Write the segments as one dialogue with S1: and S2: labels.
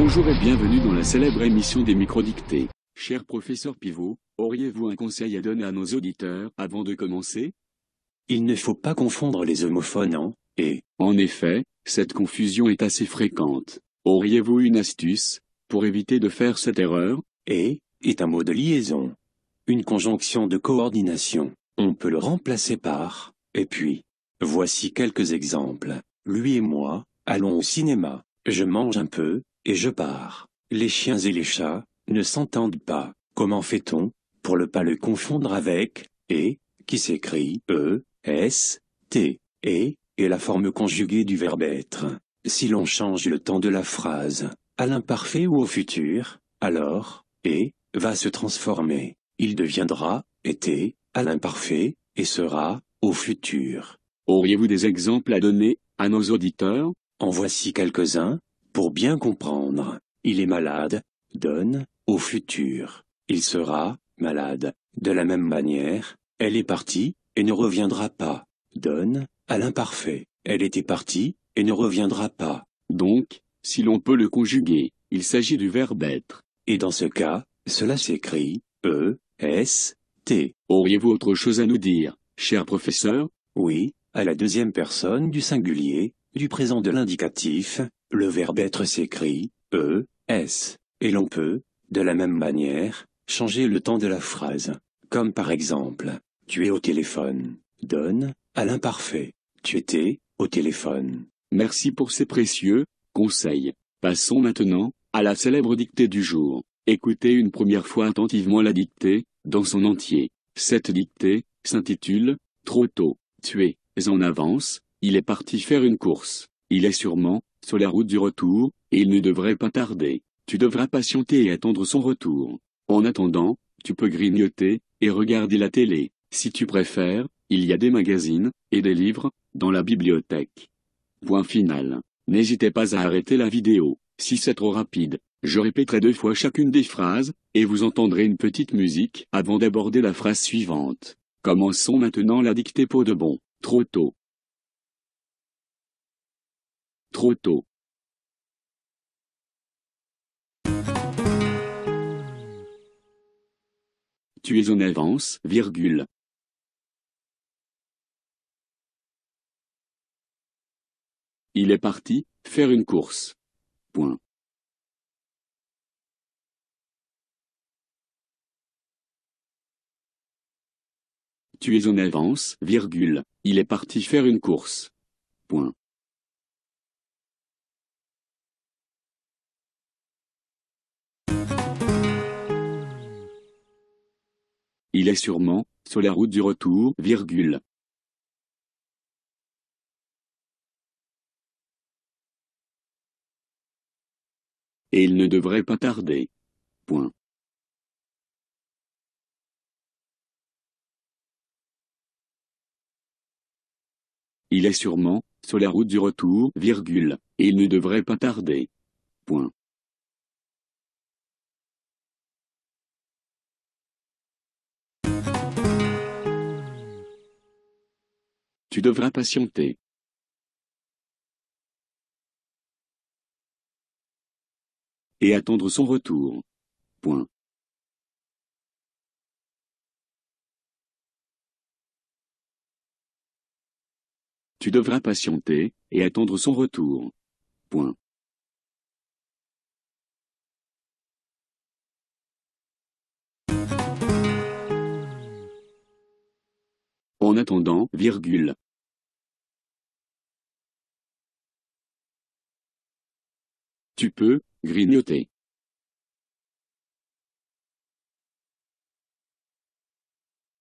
S1: Bonjour et bienvenue dans la célèbre émission des microdictées. Cher professeur Pivot, auriez-vous un conseil à donner à nos auditeurs avant de commencer?
S2: Il ne faut pas confondre les homophones en « et ».
S1: En effet, cette confusion est assez fréquente. Auriez-vous une astuce pour éviter de faire cette erreur?
S2: « Et » est un mot de liaison. Une conjonction de coordination. On peut le remplacer par « et puis ». Voici quelques exemples. Lui et moi, allons au cinéma. Je mange un peu, et je pars. Les chiens et les chats ne s'entendent pas. Comment fait-on pour ne pas le confondre avec « et » qui s'écrit « e, s, t ». Et est la forme conjuguée du verbe être. Si l'on change le temps de la phrase à l'imparfait ou au futur, alors « et » va se transformer. Il deviendra « était » à l'imparfait et sera « au futur ».
S1: Auriez-vous des exemples à donner à nos auditeurs?
S2: En voici quelques-uns, pour bien comprendre. Il est malade, donne, au futur. Il sera, malade. De la même manière, elle est partie, et ne reviendra pas. Donne, à l'imparfait. Elle était partie, et ne reviendra pas.
S1: Donc, si l'on peut le conjuguer, il s'agit du verbe être.
S2: Et dans ce cas, cela s'écrit E, S, T.
S1: Auriez-vous autre chose à nous dire, cher professeur?
S2: Oui, à la deuxième personne du singulier, du présent de l'indicatif, le verbe être s'écrit E, S. Et l'on peut, de la même manière, changer le temps de la phrase. Comme par exemple, tu es au téléphone. Donne, à l'imparfait. Tu étais, au téléphone.
S1: Merci pour ces précieux conseils. Passons maintenant à la célèbre dictée du jour. Écoutez une première fois attentivement la dictée, dans son entier. Cette dictée s'intitule « Trop tôt ». Tu es en avance, il est parti faire une course. Il est sûrement sur la route du retour, et il ne devrait pas tarder. Tu devras patienter et attendre son retour. En attendant, tu peux grignoter et regarder la télé. Si tu préfères, il y a des magazines et des livres dans la bibliothèque. Point final. N'hésitez pas à arrêter la vidéo. Si c'est trop rapide, je répéterai 2 fois chacune des phrases, et vous entendrez une petite musique avant d'aborder la phrase suivante. Commençons maintenant la dictée pour de bon. Trop tôt. Trop tôt. Tu es en avance, virgule. Il est parti faire une course. Point. Tu es en avance, virgule. Il est parti faire une course. Point. Il est sûrement sur la route du retour, virgule. Et il ne devrait pas tarder. Point. Il est sûrement sur la route du retour, virgule, et il ne devrait pas tarder. Point. Tu devras patienter. Et attendre son retour. Point. Tu devras patienter et attendre son retour. Point. En attendant, virgule. Tu peux grignoter.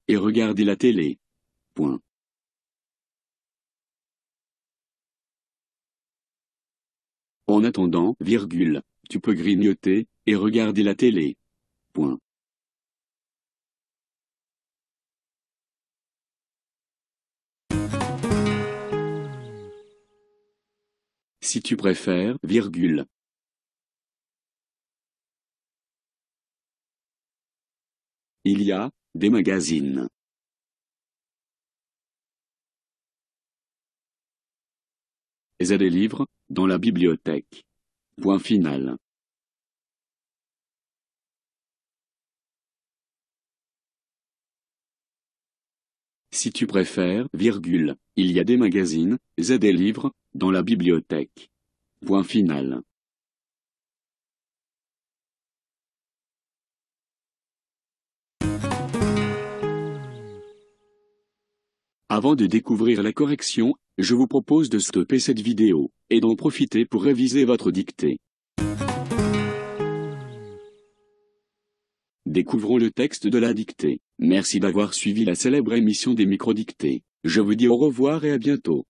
S1: Et regarder la télé. Point. En attendant, virgule, tu peux grignoter et regarder la télé. Point. Si tu préfères, virgule. Il y a des magazines. Et des livres dans la bibliothèque. Point final. Si tu préfères, il y a des magazines, et des livres, dans la bibliothèque. Point final. Avant de découvrir la correction, je vous propose de stopper cette vidéo, et d'en profiter pour réviser votre dictée. Découvrons le texte de la dictée. Merci d'avoir suivi la célèbre émission des microdictées. Je vous dis au revoir et à bientôt.